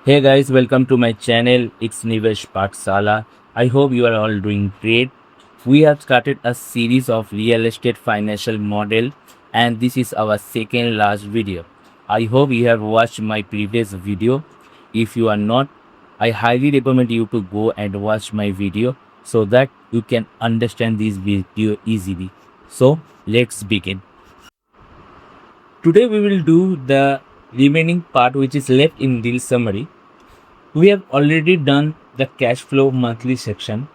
Hey guys, welcome to my channel. It's Nivesh Patsala. I hope you are all doing great. We have started a series of real estate financial model and this is our second last video. I hope you have watched my previous video. If you are not, I highly recommend you to go and watch my video so that you can understand this video easily. So let's begin. Today we will do the remaining part which is left in deal summary. We have already done the cash flow monthly section.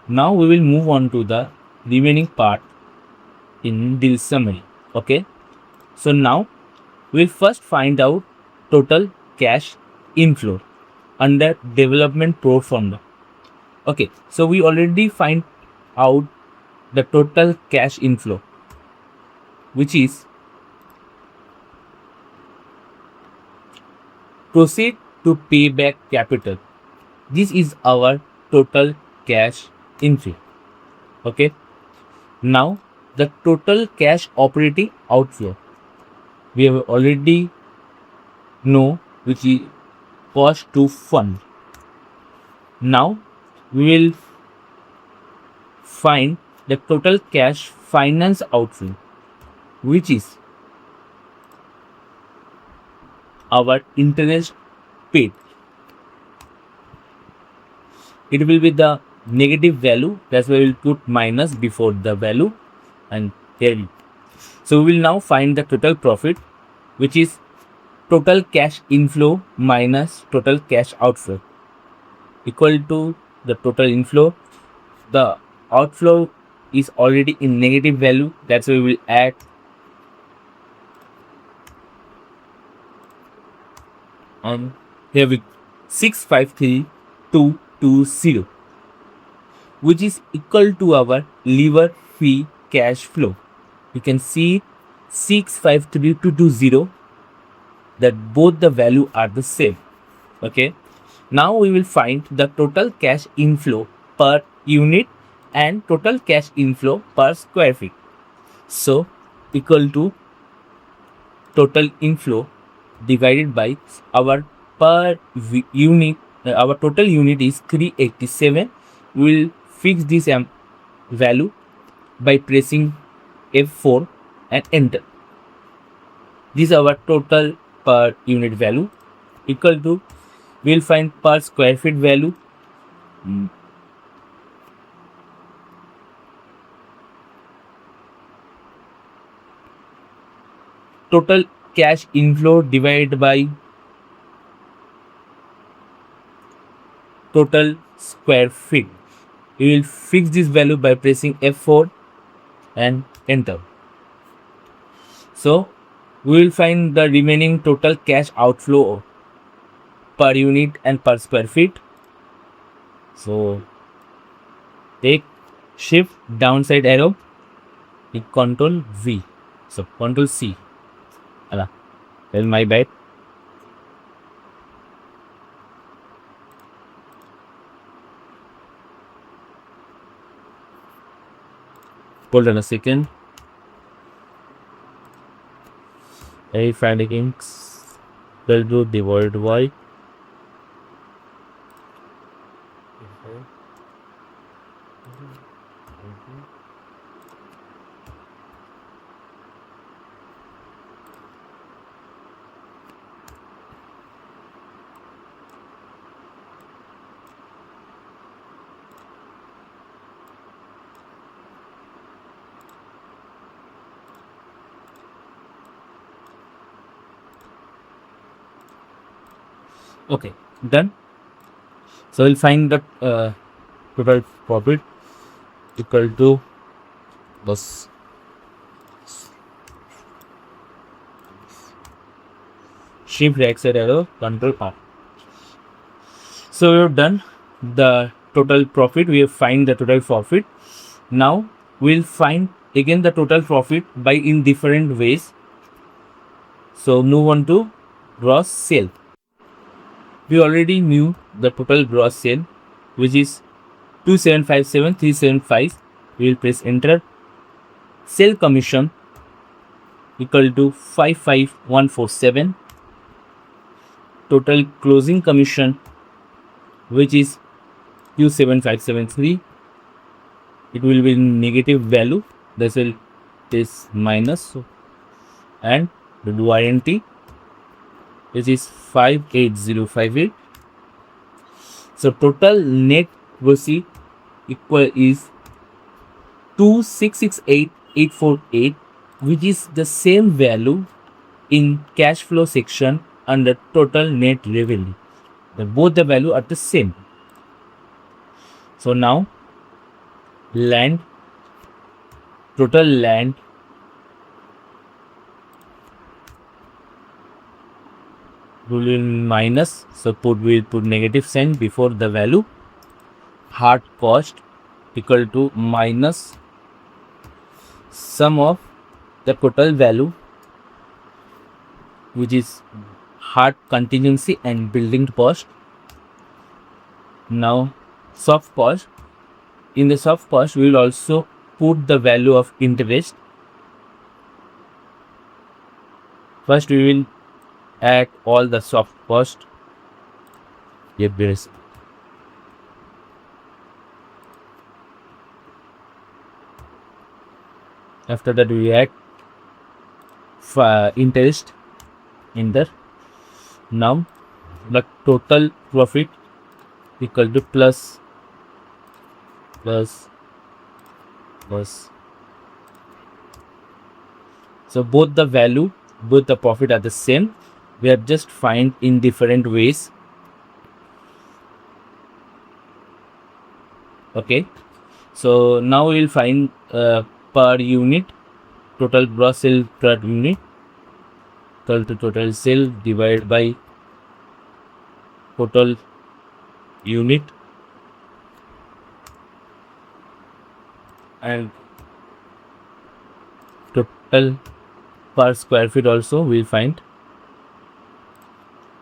Now we will move on to the remaining part in deal summary. Okay. So now we'll first find out total cash inflow under development pro formula. Okay. So we already find out the total cash inflow, which is proceed to pay back capital. This is our total cash inflow. Okay. Now the total cash operating outflow we have already know, which is cost to fund. Now we will find the total cash finance outflow, which is our interest paid. It will be the negative value, that's why we'll put minus before the value, and here. So we will now find the total profit, which is total cash inflow minus total cash outflow, equal to the total inflow. The outflow is already in negative value, that's why we will add on here with 653220, which is equal to our lever fee cash flow. You can see 653220 that both the value are the same. Okay. Now we will find the total cash inflow per unit and total cash inflow per square feet. So equal to total inflow divided by our per unit. Our total unit is 387. We will fix this value by pressing F4 and enter. This is our total per unit value, equal to, we will find per square feet value. Total cash inflow divided by total square feet. We will fix this value by pressing F4 and enter. So we will find the remaining total cash outflow per unit and per square feet. So take shift downside arrow, hit Control V, so Control C. That's my bad. Hold on a second. I find inks. Will do the word Y. Okay, done. So we'll find the total profit equal to this. Shift right side arrow, Control R. So we have done the total profit. We have find the total profit. Now we'll find again the total profit by in different ways. So move on to gross sale. We already knew the total gross sale, which is 2757375. We will press enter. Sale commission equal to 55147. total closing commission, which is Q7573. It will be negative value. This will is minus, and the warranty, which is 58058. So total net receipt equal is 2668848, which is the same value in cash flow section under total net revenue. Both the value are the same. So now total land will minus, so we'll put negative sign before the value. Hard cost equal to minus sum of the total value, which is hard contingency and building cost. Now soft cost. In the soft cost, we will also put the value of interest. First, we will add all the soft cost. Yep, there is. After that, we add interest in there. Now the total profit equal to plus. So both the profit are the same. We have just find in different ways. Okay, so now we will find per unit total gross sale per unit, total sale divided by total unit, and total per square feet also we will find.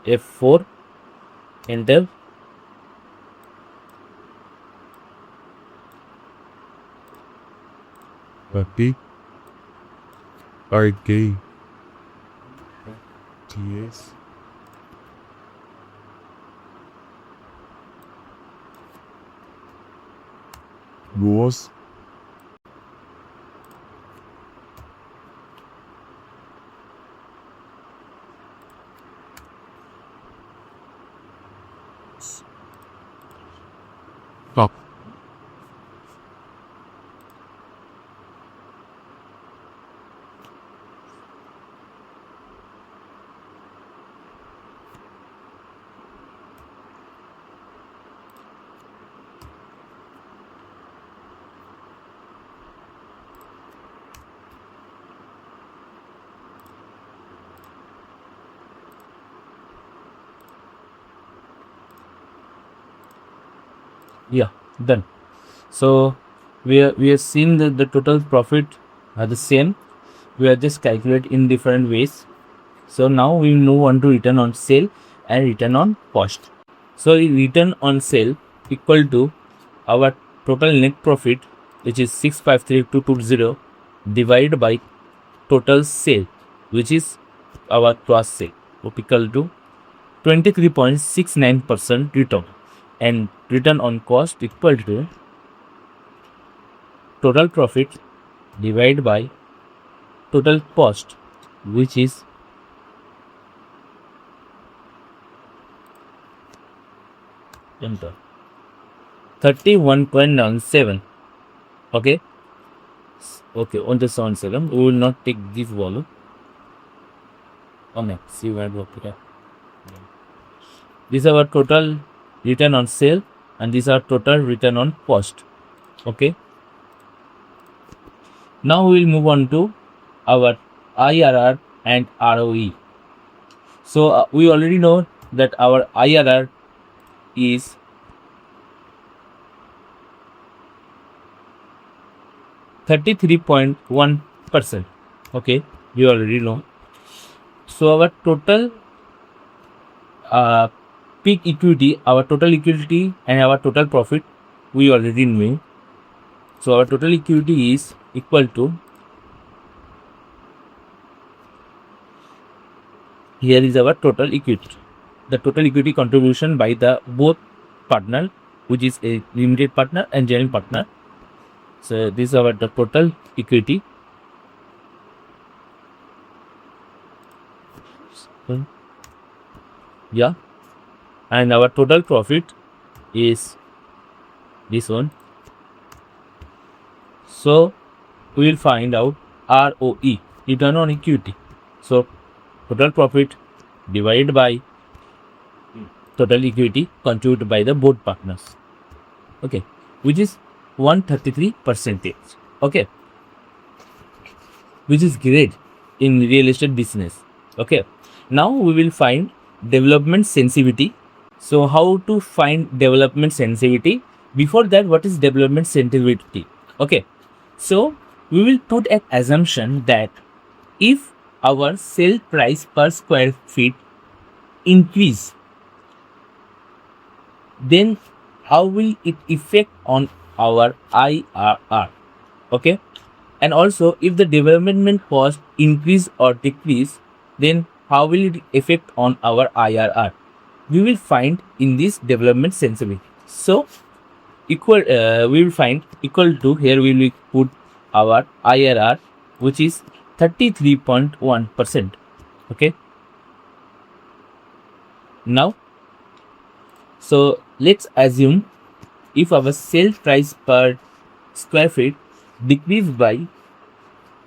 F4, enter. Papi, RK, TS. Rules. Stop. Yeah, done. So we have seen that the total profit are the same. We are just calculate in different ways. So now we move on to return on sale and return on cost. So return on sale equal to our total net profit, which is 653220, divided by total sale, which is our gross sale, equal to 23.69% return, and return on cost equal to total profit divided by total cost, which is enter 31.97. Okay, on the 7 we will not take this volume. Okay, see where we okay. This is our total return on sale, and these are total return on cost. Okay, now we will move on to our IRR and ROE. So we already know that our IRR is 33.1%. Okay, you already know. So our total peak equity, our total equity and our total profit we already know. So our total equity is equal to, here is our total equity. the total equity contribution by the both partner, which is a limited partner and general partner. So this is our the total equity. Yeah, and our total profit is this one. So we will find out ROE, return on equity. So total profit divided by total equity contributed by the both partners. Okay, which is 133%. Okay, which is great in real estate business. Okay, now we will find development sensitivity. So how to find development sensitivity? Before that, what is development sensitivity? Okay, so we will put an assumption that if our sale price per square feet increase, then how will it affect on our IRR? Okay, and also if the development cost increase or decrease, then how will it affect on our IRR? We will find in this development sensitivity. So equal we will find equal to, here we will put our IRR, which is 33.1%. Okay, now so let's assume if our sale price per square feet decrease by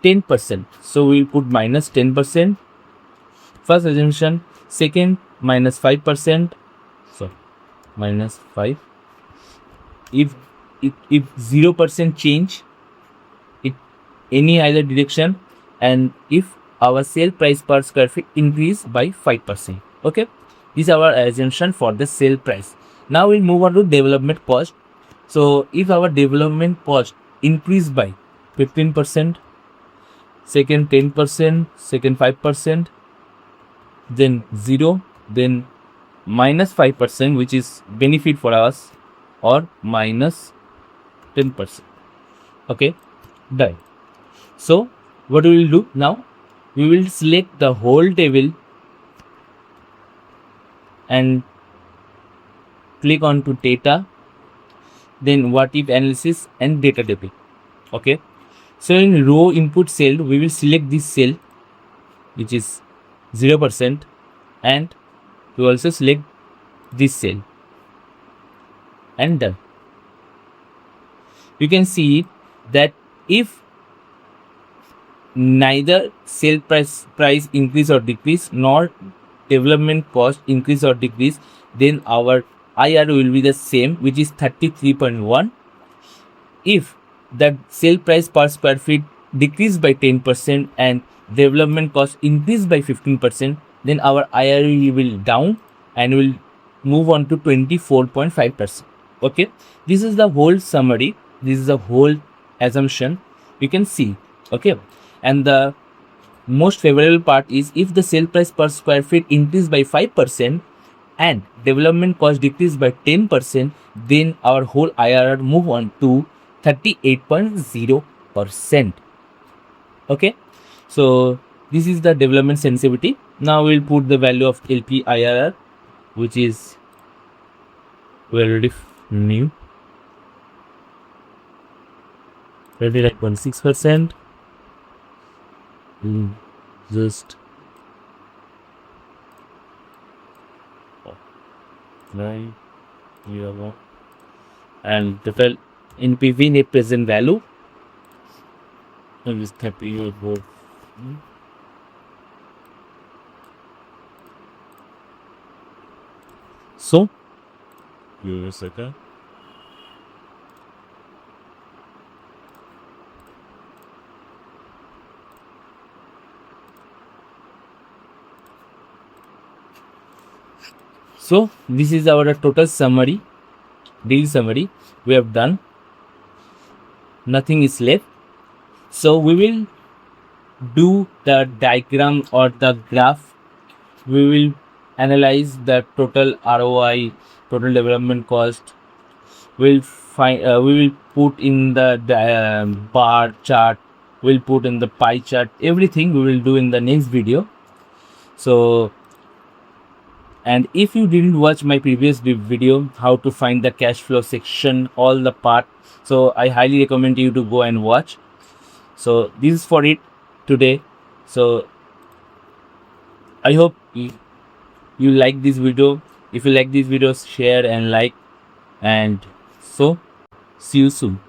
10%, so we will put minus 10%. First assumption. Second, minus 5%. So minus 5. If 0% change, it any either direction, and if our sale price per square feet increase by 5%. Okay, this is our assumption for the sale price. Now we'll move on to development cost. So if our development cost increase by 15%, second 10%, second 5%, then 0, then minus 5%, which is benefit for us, or minus 10%. Okay, done. So what we will do now? We will select the whole table and click on to data, then what if analysis and data table. Okay, so in row input cell, we will select this cell, which is 0%, and we also select this cell, and done. You can see that if neither sale price increase or decrease, nor development cost increase or decrease, then our IR will be the same, which is 33.1. If the sale price per square feet decrease by 10% and development cost increase by 15%, then our IR will down and will move on to 24.5%. Okay, this is the whole summary. This is the whole assumption you can see. Okay, and the most favorable part is if the sale price per square feet increase by 5% and development cost decrease by 10%, then our whole IRR move on to 38.0%. Okay, so this is the development sensitivity. Now we'll put the value of LP IRR, which is we already knew, 29.6%. Just 9 0, and total NPV, net present value, is 30 years old. So give me a second. So this is our total summary, deal summary we have done. Nothing is left. So we will do the diagram or the graph. We will analyze the total ROI, total development cost. We'll find. We will put in the bar chart. We'll put in the pie chart. Everything we will do in the next video. So, And if you didn't watch my previous video, how to find the cash flow section, all the part, so I highly recommend you to go and watch. So this is for it today. So I hope you like this video. If you like this video, share and like, and so see you soon.